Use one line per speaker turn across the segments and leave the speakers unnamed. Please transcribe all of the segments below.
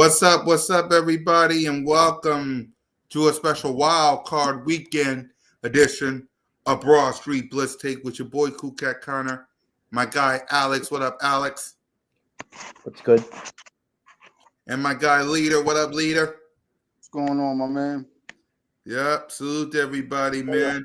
What's up, everybody, and welcome to a special Wildcard weekend edition of Broad Street Blitz Take with your boy Cool Cat Connor, my guy Alex. What up, Alex?
What's good?
And my guy Leader. What up, Leader?
What's going on, my man?
Yep, salute to everybody, man.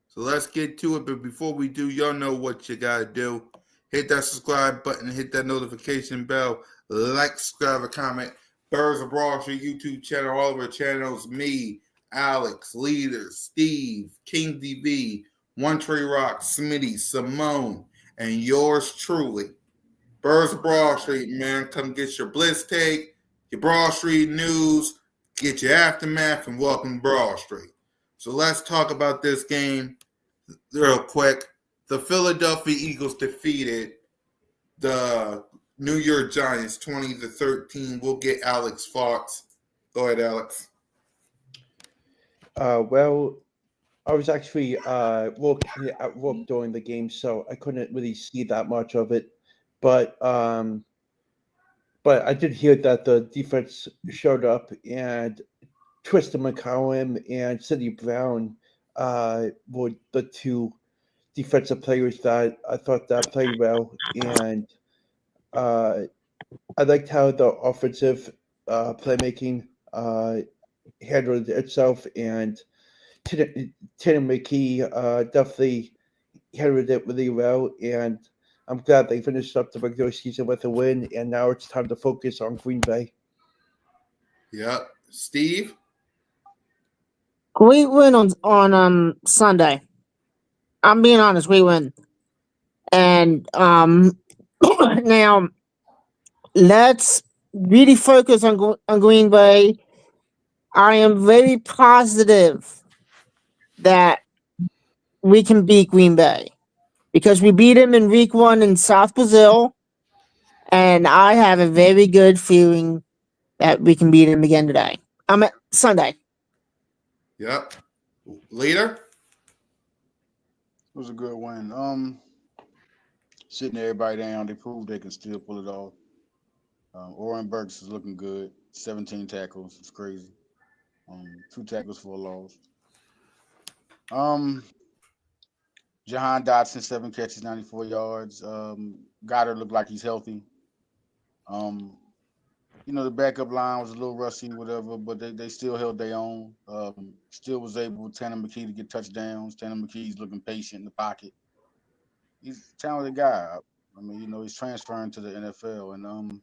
So let's get to it, but before we do, y'all know what you gotta do. Hit that subscribe button, hit that notification bell, like, subscribe, comment. Birds of Broad Street YouTube channel, all of our channels, me, Alex, Leader, Steve, King DV, One Tree Rock, Smitty, Simone, and yours truly. Birds of Broad Street, man. Come get your Blitz Take, your Broad Street news, get your aftermath, and welcome to Broad Street. So let's talk about this game real quick. The Philadelphia Eagles defeated the New York Giants 20-13. We'll get Alex thoughts. Go ahead, Alex.
Well, I was actually at work during the game, so I couldn't really see that much of it. But I did hear that the defense showed up, and Tristan McCollum and Sidney Brown were the two defensive players that I thought that played well, and I liked how the offensive playmaking handled itself, and Tatum McKee definitely handled it really well, and I'm glad they finished up the regular season with a win, and now it's time to focus on Green Bay.
Yep. Steve?
Great win on Sunday. I'm being honest, we win. And now let's really focus on Green Bay. I am very positive that we can beat Green Bay because we beat them in week 1 in South Brazil, and I have a very good feeling that we can beat them again today. Sunday.
Yep. Leader?
It was a good win. Sitting everybody down, they proved they can still pull it off. Oren Burks is looking good. 17 tackles. It's crazy. 2 tackles for a loss. Jahan Dotson, 7 catches, 94 yards. Goddard looked like he's healthy. The backup line was a little rusty, whatever, but they still held their own. Still was able, Tanner McKee, to get touchdowns. Tanner McKee's looking patient in the pocket. He's a talented guy. I mean, he's transferring to the NFL.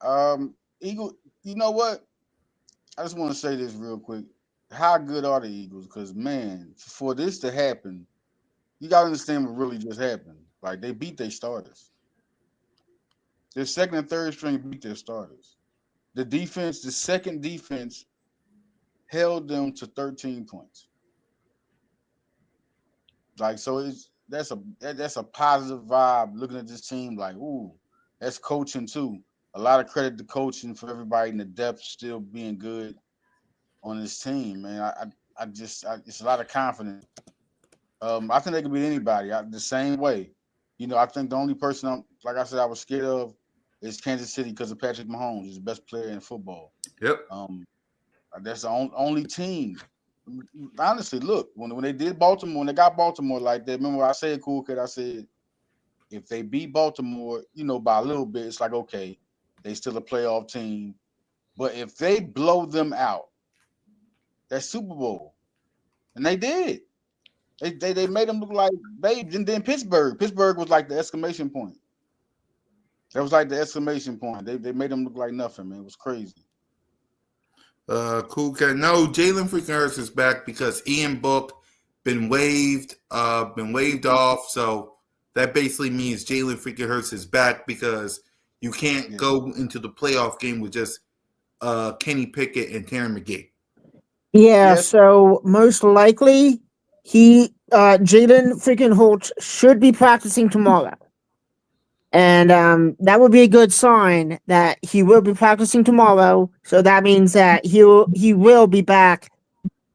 And Eagle, you know what? I just want to say this real quick. How good are the Eagles? Because, man, for this to happen, you got to understand what really just happened. Like, they beat their starters. Their second and third string beat their starters. The second defense held them to 13 points. Like, so that's a positive vibe looking at this team like, ooh, that's coaching too. A lot of credit to coaching for everybody in the depth still being good on this team, man. It's a lot of confidence. I think they can beat anybody the same way. I think the only person I was scared of is Kansas City because of Patrick Mahomes. He's the best player in football.
Yep.
That's the only team. Honestly, look, when they did Baltimore, when they got Baltimore like that, remember I said, Cool Kid, I said, if they beat Baltimore, by a little bit, it's like, okay, they still a playoff team. But if they blow them out, that's Super Bowl. And they did. They made them look like babes. And then Pittsburgh was like the exclamation point. That was like the exclamation point. They made them look like nothing, man. It was crazy.
Cool cat. No, Jalen freaking Hurts is back because Ian Book been waived off. So that basically means Jalen freaking Hurts is back because you can't go into the playoff game with just Kenny Pickett and Tanner McKee.
Yeah, so most likely Jalen freaking Hurts should be practicing tomorrow. And that would be a good sign that he will be practicing tomorrow. So that means that he will be back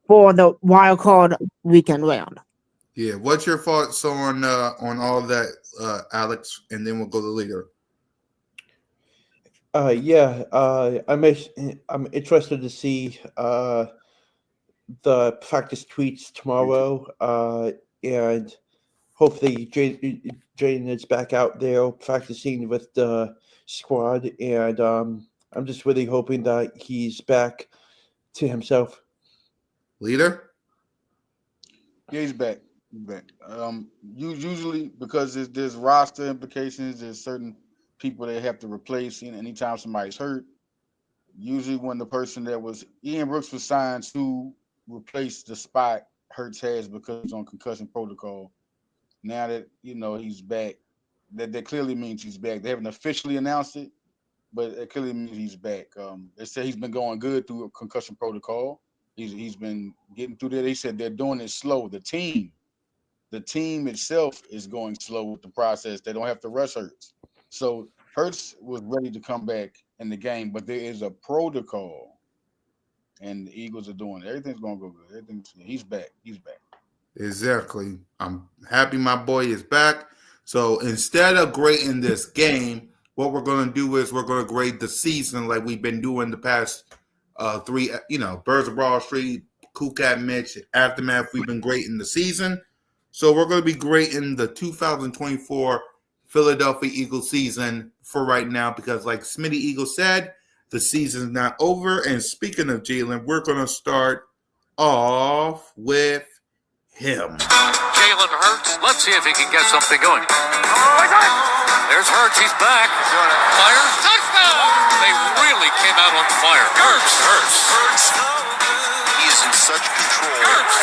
for the wild card weekend round.
Yeah, what's your thoughts on all that, Alex? And then we'll go to Leader.
I'm interested to see the practice tweets tomorrow, and hopefully Jaden is back out there practicing with the squad, and I'm just really hoping that he's back to himself.
Leader?
Yeah, he's back. He's back. Usually because there's roster implications, there's certain people they have to replace. And anytime somebody's hurt, usually when the person that was Ian Brooks was signed to replace the spot Hurts has because he's on concussion protocol. Now that he's back, that clearly means he's back. They haven't officially announced it, but it clearly means he's back. They said he's been going good through a concussion protocol. He's been getting through there. They said they're doing it slow. The team itself is going slow with the process. They don't have to rush Hurts. So Hurts was ready to come back in the game, but there is a protocol, and the Eagles are doing it. Everything's going to go good. He's back. He's back.
Exactly. I'm happy my boy is back. So instead of grading this game, what we're going to do is we're going to grade the season like we've been doing the past three, Birds of Broad Street, Cool Cat Mitch, Aftermath. We've been grading the season. So we're going to be grading the 2024 Philadelphia Eagles season for right now because like Smitty Eagle said, the season's not over. And speaking of Jalen, we're going to start off with him.
Jalen Hurts. Let's see if he can get something going. There's Hurts. He's back. Fires. Touchdown. They really came out on fire. Hurts.
He is in such control.
Hurts.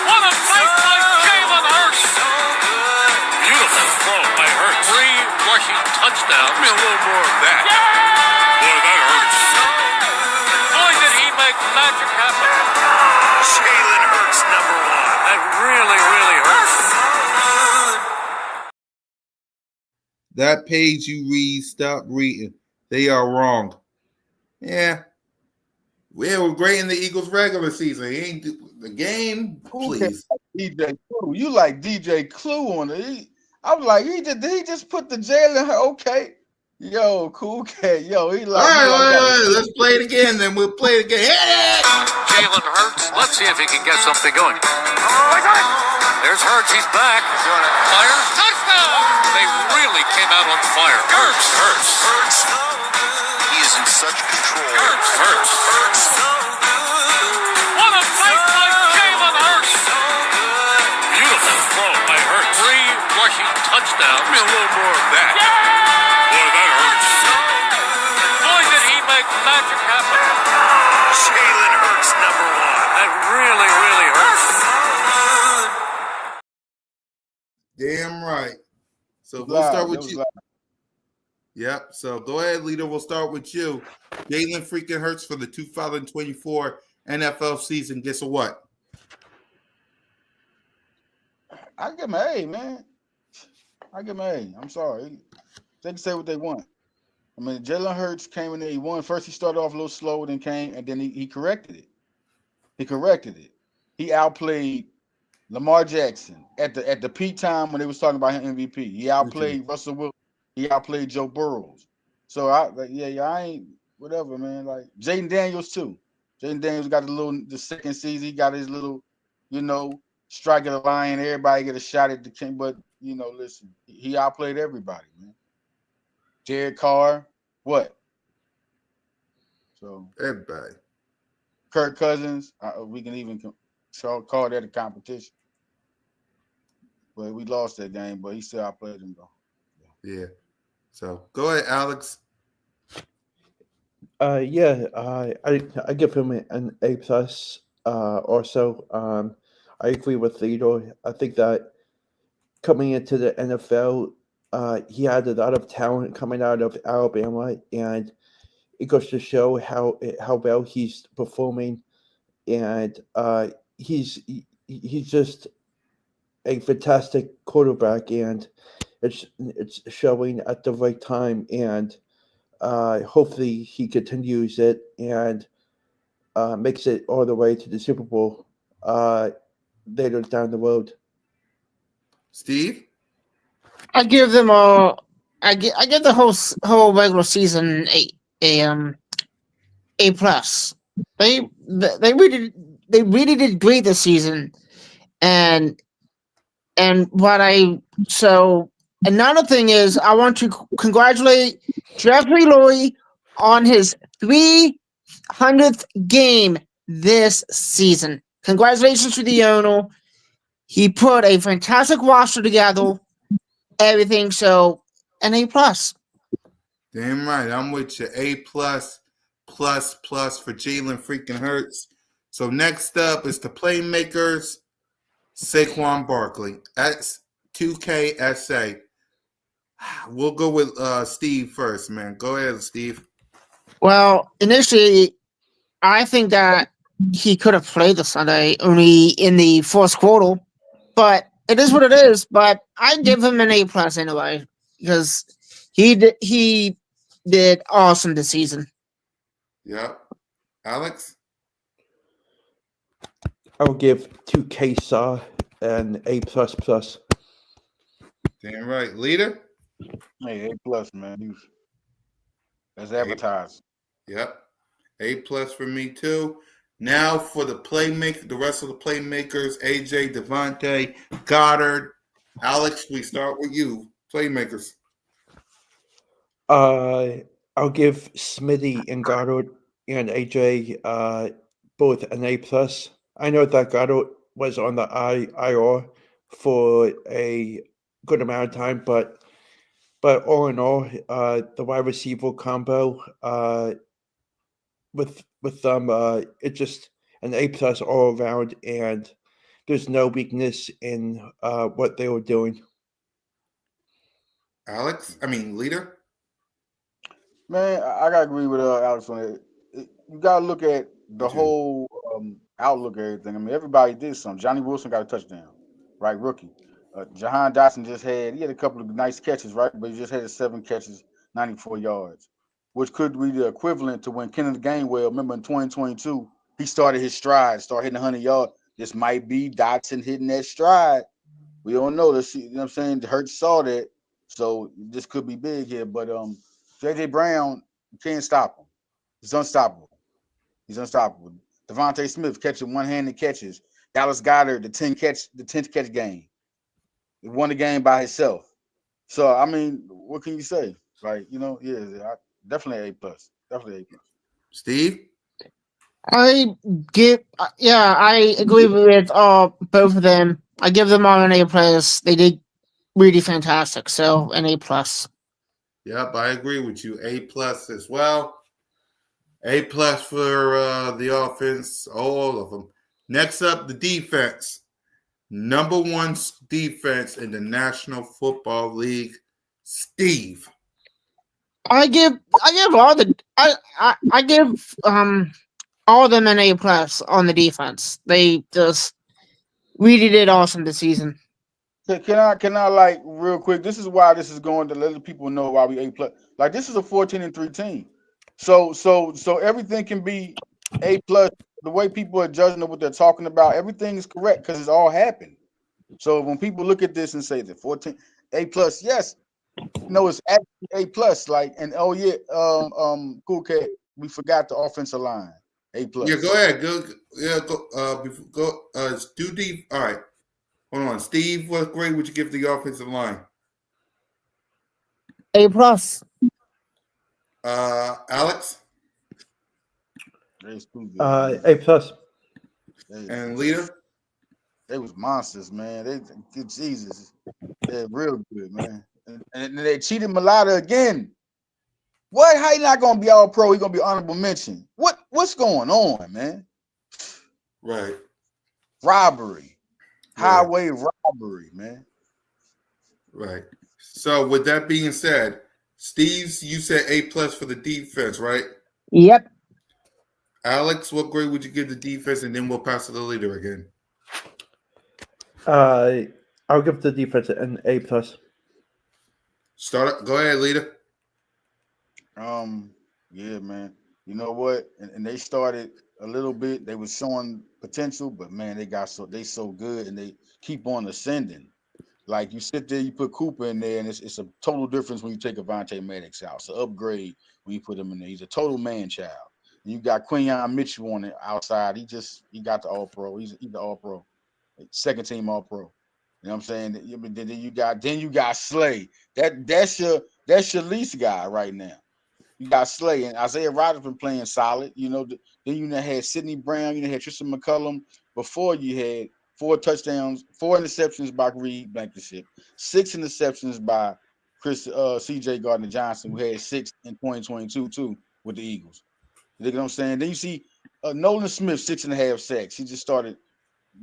What a play by Jalen Hurts. Beautiful throw by Hurts. 3 rushing touchdowns. Give me a little more of that. Boy, that hurts. Boy, did he make magic happen.
Jalen Hurts, number 1.
That really, really hurts.
That page you read, stop reading. They are wrong. Yeah. We're grading the Eagles regular season. He ain't the game, please.
DJ Clue. You like DJ Clue on it. I was like, did he just put the Jalen Hurts? Okay. Yo, Cool Cat. Yo, he like.
All right. Let's play it again. Then we'll play it again. Hit it!
Jalen Hurts. Let's see if he can get something going. There's Hurts. He's back. Fires. Touchdown. They really came out on fire. Hurts.
He is in such control.
Hurts. What a play by Jalen Hurts. Beautiful throw by Hurts. 3 rushing touchdowns. Give me a little more of that. Boy, that hurts. Boy, did he make magic happen.
Jalen Hurts, number 1.
That really, really hurts.
Damn right. So we'll start with you.
Loud.
Yep. So go ahead, leader. We'll start with you. Jalen freaking Hurts for the 2024 NFL season. Guess what?
I give him an A, man. I give him an A. I'm sorry. They can say what they want. I mean, Jalen Hurts came in there. He won. First, he started off a little slow, then came, and then he corrected it. He outplayed Lamar Jackson at the peak time when they was talking about him MVP. He outplayed Russell Wilson. He outplayed Joe Burrows. So I ain't whatever, man. Like Jaden Daniels too. Jaden Daniels got the second season. He got his little, strike at the line. Everybody get a shot at the king. But listen, he outplayed everybody, man. Jared Carr, what? So
Everybody.
Kirk Cousins, we can even call that a competition. But we lost that game, but he still outplayed him though.
Yeah. So go ahead, Alex.
I give him an A plus. Also, I agree with Leader. I think that coming into the NFL, he had a lot of talent coming out of Alabama, and it goes to show how well he's performing, and he's just a fantastic quarterback, and it's showing at the right time, and hopefully he continues it and makes it all the way to the Super Bowl later down the road.
Steve?
I give them a I get the whole regular season A plus. They really did great this season, and what I so another thing is I want to congratulate Jeffrey Lurie on his 300th game this season. Congratulations to the owner. He put a fantastic roster together. Everything so an A plus.
Damn right. I'm with you. A plus for Jalen freaking Hurts. So next up is the playmakers. Saquon Barkley. That's 2KSA. We'll go with Steve first, man. Go ahead, Steve.
Well, initially, I think that he could have played the Sunday only in the fourth quarter, but it is what it is. But I give him an A plus anyway because he did awesome this season.
Yep. Alex?
I will give 2K Saw an A plus plus.
Damn right. Leader?
Hey, A+, man. That's advertised.
Yep. A plus for me too. Now for the playmaker, the rest of the playmakers, AJ, Devontae, Goddard. Alex, we start with you. Playmakers.
I'll give Smitty and Goddard and AJ both an A plus. I know that Goddard was on the IR for a good amount of time, but all in all, the wide receiver combo with them, it's just an A plus all around, and there's no weakness in what they were doing.
Leader?
Man, I gotta agree with Alex on it. You gotta look at the whole outlook of everything. I mean, everybody did something. Johnny Wilson got a touchdown, right? Rookie. Jahan Dotson he had a couple of nice catches, right? But he just had 7 catches, 94 yards, which could be the equivalent to when Kenneth Gainwell, remember in 2022, he started his stride, started hitting 100 yards. This might be Dotson hitting that stride. We don't know. Let's see. You know what I'm saying? Hurts saw that, so this could be big here. But J.J. Brown, you can't stop him. He's unstoppable. Devontae Smith catching one-handed catches. Dallas Goedert, the 10th catch game. He won the game by himself. So I mean, what can you say? Like, definitely A plus. Definitely A plus.
Steve?
I agree with both of them. I give them all an A plus. They did really fantastic. So an A plus.
Yep, I agree with you. A plus as well. A plus for the offense, all of them. Next up, the defense. Number 1 defense in the National Football League, Steve.
I give all the I give all of them an A plus on the defense. They just really did awesome this season.
Can I like real quick? This is why this is going to let people know why we A plus. Like, this is a 14-3 team. So everything can be A plus. The way people are judging what they're talking about, everything is correct because it's all happened. So when people look at this and say the 14 A plus, yes, no, it's actually A plus. Like, and Cool Cat, we forgot the offensive line. A plus.
Yeah, go ahead. Do deep. All right. Hold on. Steve, what grade would you give the offensive line?
A plus.
Alex?
A plus.
And Leader?
They was monsters, man. Jesus. They're real good, man. And they cheated Mulata again. What? How he not gonna be all pro? He gonna be honorable mention. What's going on, man?
Right.
Robbery.
Right.
Highway robbery, man.
Right. So with that being said, Steve's, you said A plus for the defense, right?
Yep.
Alex, what grade would you give the defense? And then we'll pass to the Leader again.
I'll give the defense an A plus.
Go ahead, Leader.
Yeah, man. You know what? And they started a little bit. They was showing potential, but man, they so good, and they keep on ascending. Like you sit there, you put Cooper in there, and it's a total difference when you take Avonte Maddox out. It's an upgrade when you put him in there. He's a total man child. And you got Quinyon Mitchell on the outside. He got the All Pro. He's the All Pro, second team All Pro. You know what I'm saying? Then you got Slay. That's your least guy right now. You got Slay and Isaiah Rodgers been playing solid. You know, then you had Sidney Brown, you had Tristan McCullum. Before you had 4 touchdowns, 4 interceptions by Reed Blankenship, 6 interceptions by C.J. Gardner-Johnson, who had 6 in 2022 too with the Eagles. You know what I'm saying? Then you see Nolan Smith, 6.5 sacks. He just started.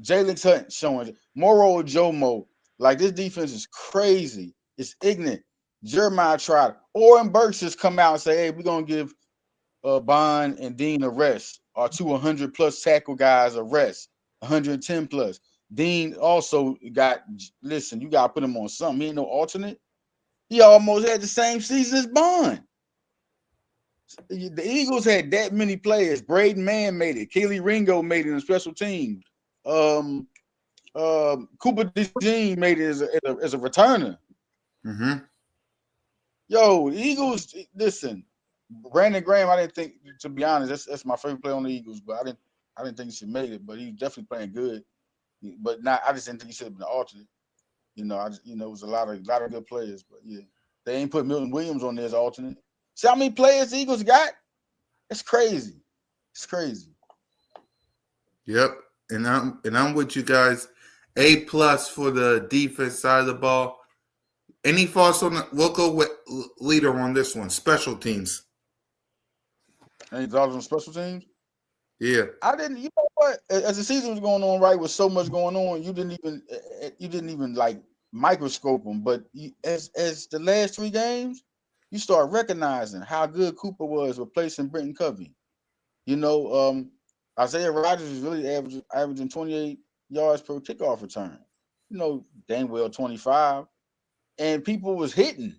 Jalen Hunt showing Moro Jomo. Like this defense is crazy. It's ignorant. Jeremiah Trotter. Oren Burks just come out and say, hey, we're going to give Bond and Dean a rest. Our 200 plus tackle guys a rest. 110 plus. Dean also got, listen, you got to put him on something. He ain't no alternate. He almost had the same season as Bond. The Eagles had that many players. Braden Mann made it. Keely Ringo made it in special teams. Cooper DeJean made it as a returner.
Mm-hmm.
Yo, Eagles, listen. Brandon Graham, I didn't think, to be honest, that's my favorite player on the Eagles, but I didn't think he should have made it, but he's definitely playing good. But I just didn't think he should have been an alternate. You know, it was a lot of good players, but yeah. They ain't put Milton Williams on there as alternate. See how many players the Eagles got? It's crazy. It's crazy.
Yep. And I'm with you guys. A+ for the defense side of the ball. Any thoughts on we'll go with leader on this one, special teams.
Any thoughts on special teams?
Yeah.
I didn't. You know what? As the season was going on, right, with so much going on, you didn't even like microscope them. But as the last 3 games, you start recognizing how good Cooper was replacing Brenton Covey. You know, Isaiah Rodgers is really averaging 28 yards per kickoff return. You know, dang well 25, and people was hitting.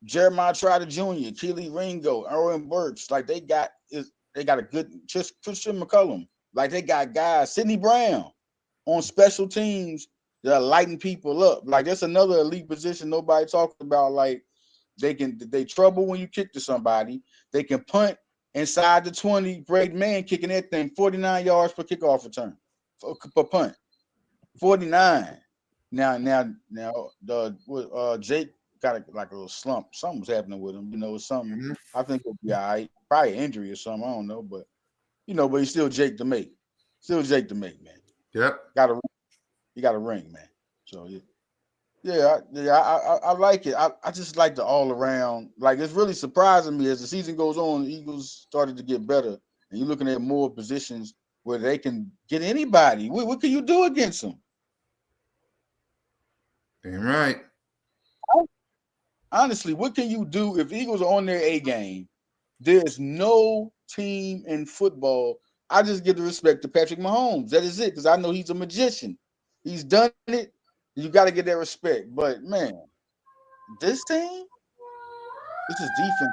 Jeremiah Trotter Jr., Keely Ringo, Owen Burks, like they got a good Christian McCullum. Like they got guys, Sidney Brown on special teams that are lighting people up. Like that's another elite position nobody talked about. Like they trouble when you kick to somebody. They can punt inside the 20. Braden Mann kicking that thing 49 yards per kickoff return per punt. 49. Now Jake got a little slump. Something was happening with him. You know, something.
Mm-hmm.
I think it'll be all right. Probably injury or something. I don't know, but but he's still Jake to make. Still Jake to make, man.
Yep.
He got a ring, man. So I like it. I just like the all around. Like it's really surprising me as the season goes on. The Eagles started to get better, and you're looking at more positions where they can get anybody. What can you do against them?
Damn right.
Honestly, what can you do if Eagles are on their A game? There's no team in football. I just give the respect to Patrick Mahomes. That is it, because I know he's a magician. He's done it. You got to get that respect. But man, this team, this is defense.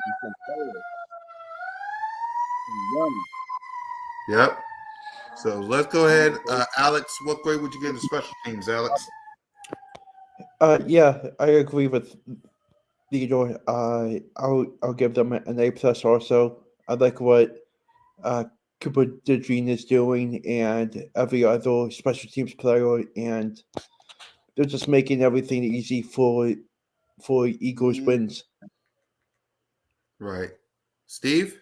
Yep. So let's go ahead. Alex, what grade would you give the special teams, Alex?
Yeah, I agree with Theodore. I'll give them an A+ also. I like what Cooper DeJean is doing and every other special teams player, and they're just making everything easy for Eagles wins.
Right. Steve?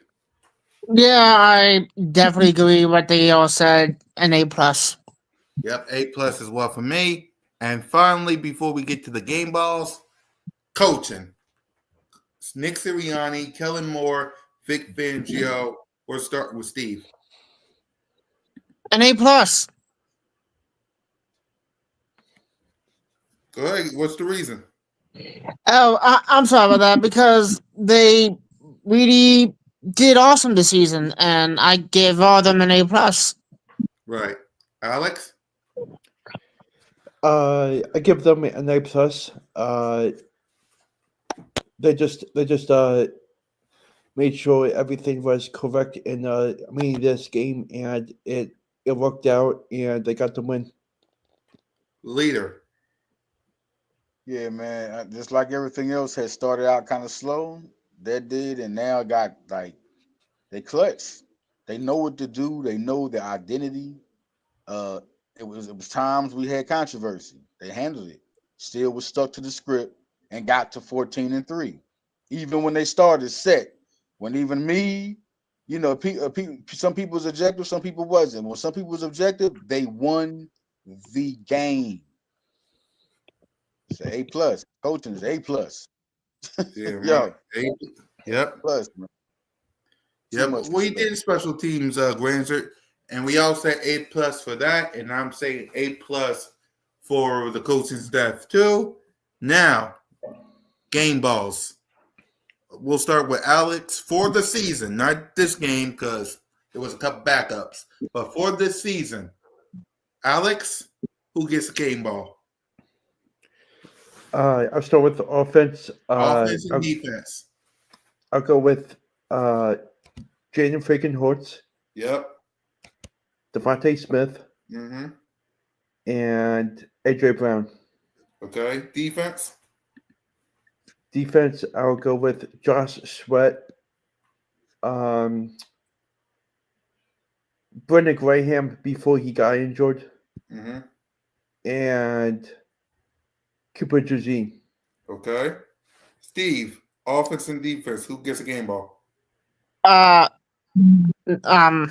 Yeah, I definitely agree with what they all said. An A+.
Yep, A+ as well for me. And finally, before we get to the game balls, coaching. Nick Sirianni, Kellen Moore, Vic Fangio. We're starting with Steve.
An A+.
Go ahead. What's the reason?
Oh, I'm sorry about that, because they really did awesome this season, and I give all of them an A+.
Right. Alex?
I give them an A+. They just made sure everything was correct in this game, and it worked out, and they got the win.
Leader.
Yeah, man. Just like everything else had started out kind of slow, that did, and now got like they clutch. They know what to do. They know their identity. Uh, it was times we had controversy. They handled it. Still was stuck to the script and got to 14-3. Even when they started set, when even me, some people's objective, some people wasn't. When some people was objective, they won the game. It's an A+. Coaching is A+.
Yeah,
Yo,
right. Yep.
plus, man. Too
Yep.
much
We
respect.
did special teams, Granzer, and we all said A+ for that, and I'm saying A+ for the coaching staff too. Now, game balls. We'll start with Alex for the season, not this game because there was a couple backups, but for this season, Alex, who gets a game ball?
I'll start with the offense.
Offense and defense.
I'll go with Jaden freaking Hurts,
Yep.
Devontae Smith,
Mm-hmm.
and AJ Brown.
Okay. Defense.
Defense, I'll go with Josh Sweat, Brendan Graham before he got injured,
Mm-hmm.
and Cooper Jazeen.
Okay. Steve, offense and defense. Who gets a game ball?
Uh, the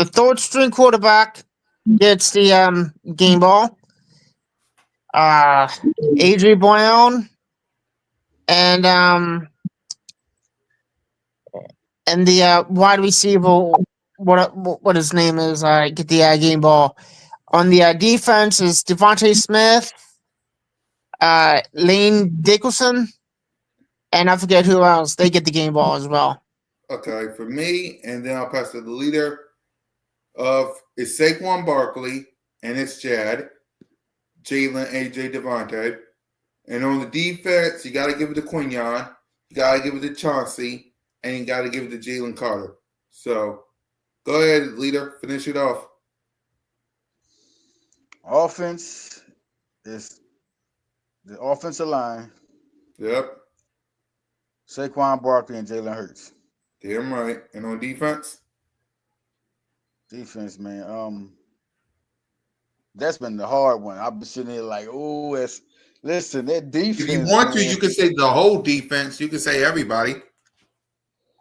third string quarterback gets the game ball. AJ Brown and the wide receiver, what his name is, get the game ball. On the defense is Devontae Smith, Lane Dickerson, and I forget who else. They get the game ball as well.
Okay, for me, and then I'll pass to the leader of it's Saquon Barkley and it's Chad, Jalen, AJ, Devontae. And on the defense, you got to give it to Quinion, you got to give it to Chauncey, and you got to give it to Jalen Carter. So go ahead, leader, finish it off.
Offense is the offensive line.
Yep,
Saquon Barkley and Jalen Hurts.
damn right. And on defense?
Defense, man. That's been the hard one. I've been sitting here like, oh, listen, that defense.
If you want to,
man,
you can say the whole defense. You can say everybody.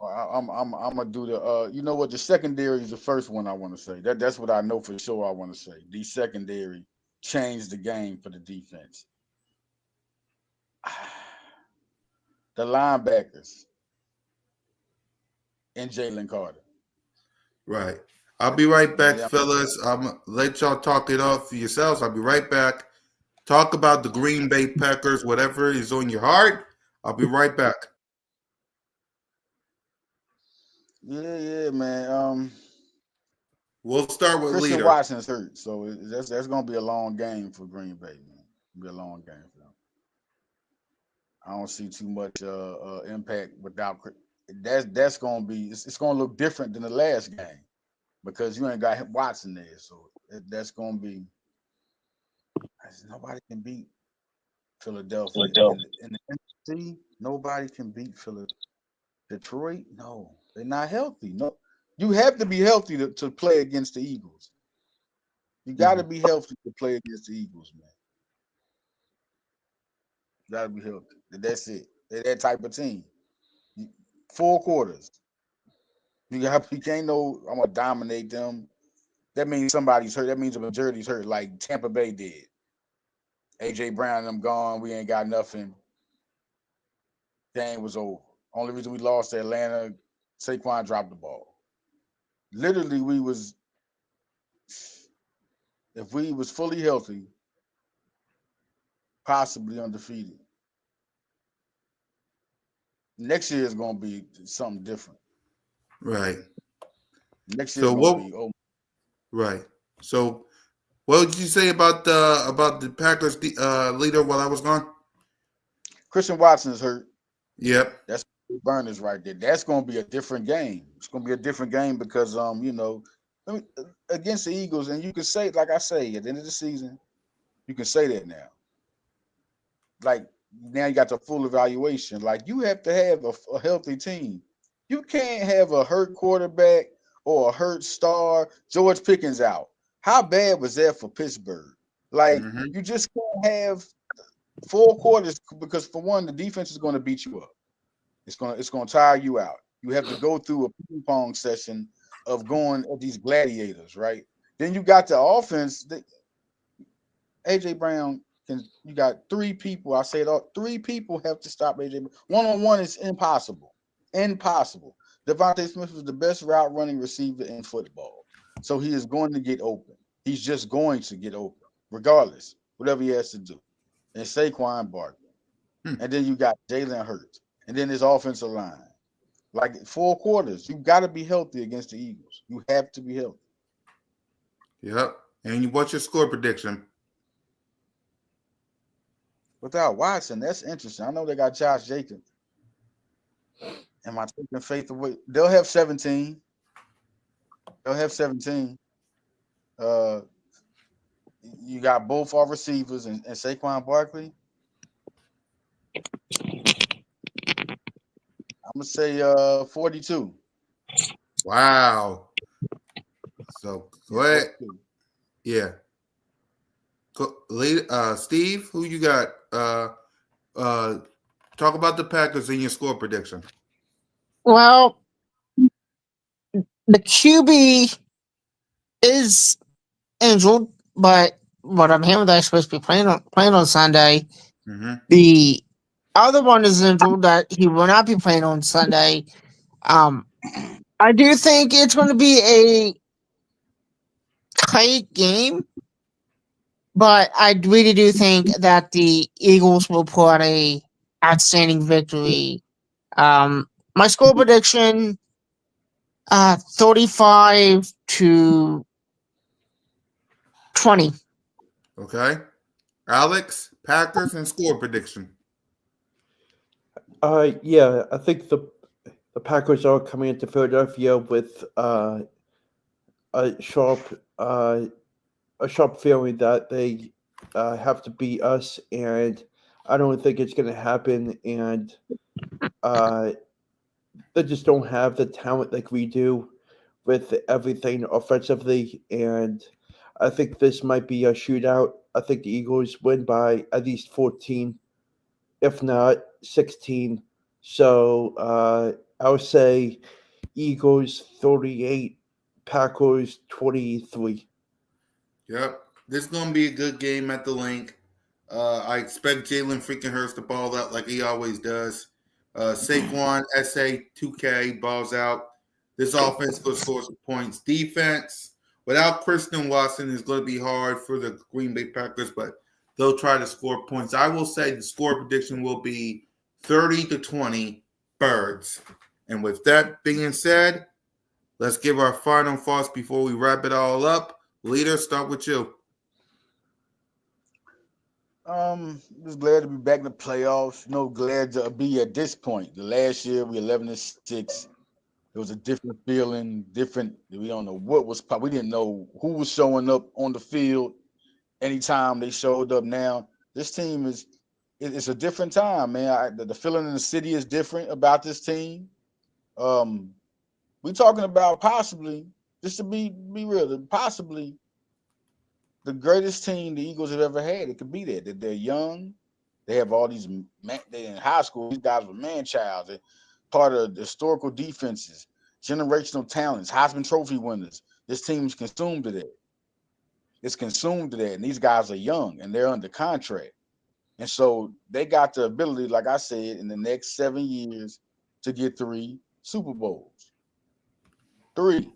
I'm gonna do the you know what, the secondary is the first one I want to say. That's what I know for sure I want to say. The secondary changed the game for the defense. The linebackers and Jalen Carter.
Right. I'll be right back,
Yeah.
fellas. I'm let y'all talk it off for yourselves. I'll be right back. Talk about the Green Bay Packers, whatever is on your heart. I'll be right back.
Yeah, man.
We'll start with
Christian
leader.
Watson's hurt, so that's gonna be a long game for Green Bay, man. It'll be a long game for them. I don't see too much impact without. That's gonna be. It's gonna look different than the last game because you ain't got Watson there, so that's gonna be. Nobody can beat Philadelphia in the NFC. Nobody can beat Philadelphia. Detroit, no, they're not healthy. No, you have to be healthy to play against the Eagles. You got to be healthy to play against the Eagles, man. You got to be healthy. That's it. They're that type of team. 4 quarters. You can't know I'm gonna dominate them. That means somebody's hurt. That means the majority's hurt, like Tampa Bay did. AJ Brown and them gone. We ain't got nothing. Game was over. Only reason we lost to Atlanta, Saquon dropped the ball. Literally, if we was fully healthy, possibly undefeated. Next year is gonna be something different.
Right.
Next year is
So
gonna
what?
be oh.
Right. So what did you say about the Packers leader while I was gone?
Christian Watson is hurt.
Yep.
That's Burners right there. That's gonna be a different game. It's gonna be a different game because against the Eagles, and you can say, like I say, at the end of the season, you can say that now. like now you got the full evaluation. Like you have to have a healthy team. You can't have a hurt quarterback or a hurt star. George Pickens out. How bad was that for Pittsburgh? Like
Mm-hmm.
you just can't have 4 quarters because for one, the defense is going to beat you up. It's going to tire you out. You have to go through a ping pong session of going at these gladiators, right? Then you got the offense. AJ Brown you got 3 people. I say it all. 3 people have to stop AJ Brown. One-on-one is impossible. Impossible. Devontae Smith was the best route running receiver in football. So he is going to get open. He's just going to get open, regardless, whatever he has to do. And Saquon Barkley. And then you got Jalen Hurts. And then his offensive line. Like 4 quarters. You got to be healthy against the Eagles. You have to be healthy.
Yep. And what's your score prediction?
Without Watson, that's interesting. I know they got Josh Jacobs. Am I taking faith away? They'll have 17. They'll have 17. You got both our receivers and Saquon Barkley. I'm gonna say 42.
Wow. So go ahead.
42.
Yeah. Steve, who you got? Talk about the Packers in your score prediction.
Well, the QB is injured, but what I'm hearing they're supposed to be playing on Sunday.
Mm-hmm.
The other one is injured that he will not be playing on Sunday. I do think it's going to be a tight game, but I really do think that the Eagles will pull out a outstanding victory. My score prediction, 35-20.
Okay. Alex, Packers and score prediction.
Yeah, I think the Packers are coming into Philadelphia with a sharp feeling that they have to beat us, and I don't think it's going to happen. And they just don't have the talent like we do with everything offensively, and I think this might be a shootout. I think the Eagles win by at least 14, if not 16. So I would say Eagles 38, Packers 23.
Yep. This is going to be a good game at the link. I expect Jalen freaking Hurts to ball out like he always does. Saquon, SA2K, balls out. This offense going to score some points. Defense, without Christian Watson, is going to be hard for the Green Bay Packers, but they'll try to score points. I will say the score prediction will be 30-20 Birds. And with that being said, let's give our final thoughts before we wrap it all up. Leader, start with you.
Just glad to be back in the playoffs. Glad to be at this point. The last year we 11-6. It was a different feeling, different. We don't know what was. We didn't know who was showing up on the field. Anytime they showed up, now this team it's a different time, man. The feeling in the city is different about this team. We talking about possibly, just to be real, possibly the greatest team the Eagles have ever had. It could be that they're young. They have all these they in high school. These guys were man-child. They're part of the historical defenses, generational talents, Heisman Trophy winners. This team's consumed to that. It's consumed to that. And these guys are young and they're under contract. And so they got the ability, like I said, in the next 7 years to get 3 Super Bowls. 3.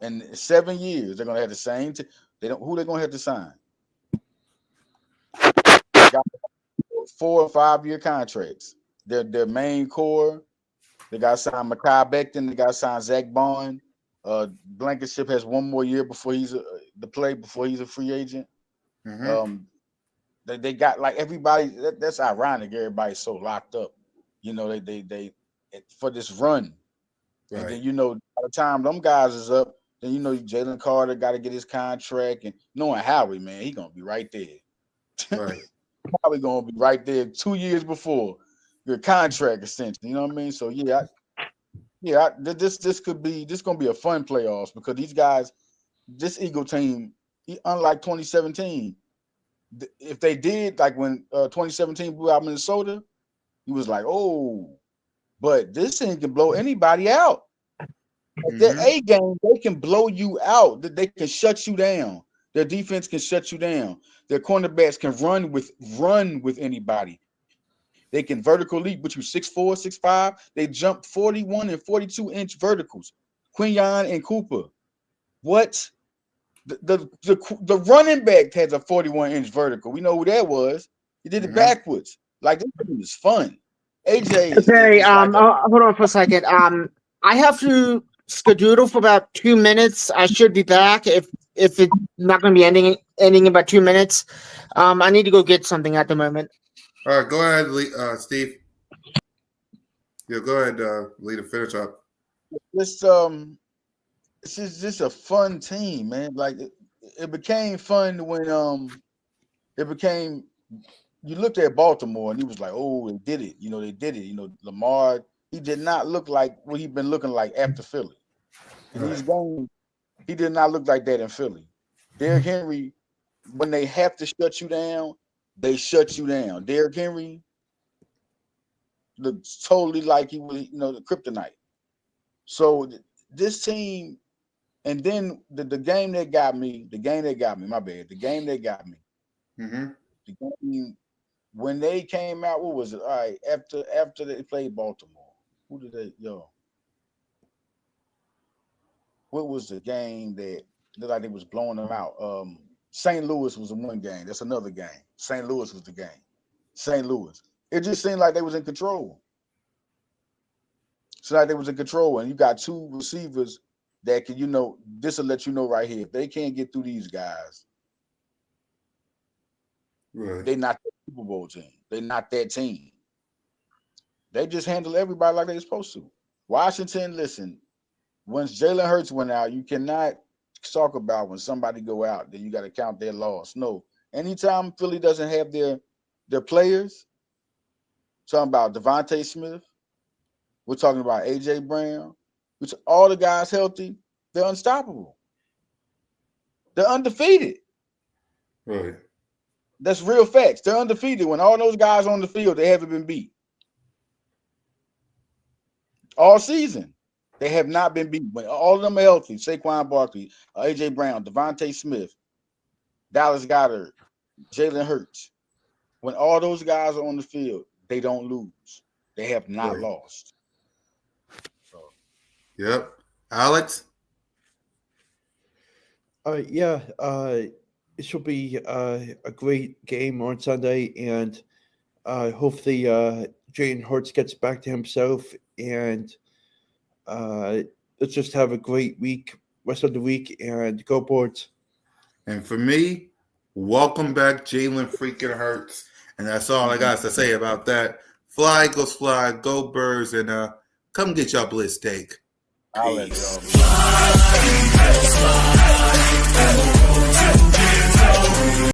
In 7 years, they're gonna have the same. Who they gonna have to sign? They got 4 or 5 year contracts. Their main core. They got to sign Mekhi Becton. They got to sign Zach Bond. Blankenship has 1 more year before he's a free agent.
Mm-hmm.
They got like everybody. That's ironic. Everybody's so locked up. They for this run.
Right.
And then by the time them guys is up, then Jalen Carter got to get his contract, and knowing Howie, man, he gonna be right there.
Right.
probably gonna be right there 2 years before your contract extension. You know what I mean? So this could be gonna be a fun playoffs because these guys, this Eagle team, unlike 2017, if they did like when 2017 blew out Minnesota, he was like, oh, but this thing can blow anybody out. Their A game, they can blow you out. They can shut you down. Their defense can shut you down. Their cornerbacks can run with anybody. They can vertical leap with you 6'4", 6'5". They jump 41 and 42-inch verticals. Quinyon and Cooper. What? The running back has a 41-inch vertical. We know who that was. He did it backwards. Like, this was fun. AJ is
Okay,
like
hold on for a second. I have to skedoodle for about 2 minutes. I should be back if it's not going to be ending in about 2 minutes. I need to go get something at the moment.
All right, go ahead, Steve. Yeah, go ahead, lead a finish up.
this is just a fun team, man. Like it became fun when it became. You looked at Baltimore and he was like, "Oh, they did it." They did it. Lamar, he did not look like what he'd been looking like after Philly. In these games, he did not look like that in Philly. Derrick Henry, when they have to shut you down, they shut you down. Derrick Henry looks totally like he was, the kryptonite. So this team, and then the game that got me, my bad. The game that got me. The game, when they came out, what was it? All right, after they played Baltimore, who did they what was the game that looked like they was blowing them out? St. Louis was the one game. That's another game. St. Louis was the game. St. Louis. It just seemed like they was in control. So like they was in control, and you got two receivers that can, this will let you know right here. If they can't get through these guys, they're not the Super Bowl team. They're not that team. They just handle everybody like they're supposed to. Washington, listen, once Jalen Hurts went out, you cannot talk about when somebody go out, then you got to count their loss. No. Anytime Philly doesn't have their players, talking about Devontae Smith, we're talking about A.J. Brown, which all the guys healthy, they're unstoppable. They're undefeated.
Right.
That's real facts. They're undefeated. When all those guys on the field, they haven't been beat. All season, they have not been beat. When all of them are healthy, Saquon Barkley, A.J. Brown, Devontae Smith, Dallas Goedert, Jalen Hurts. When all those guys are on the field, they don't lose. They have not lost. So.
Yep. Alex?
It should be a great game on Sunday, and hopefully Jalen Hurts gets back to himself, and let's just have a great rest of the week, and go Birds.
And for me, welcome back Jalen freaking Hurts. And that's all I got to say about that. Fly, Eagles fly, go Birds, and come get your Blitz steak.
I'll let y'all.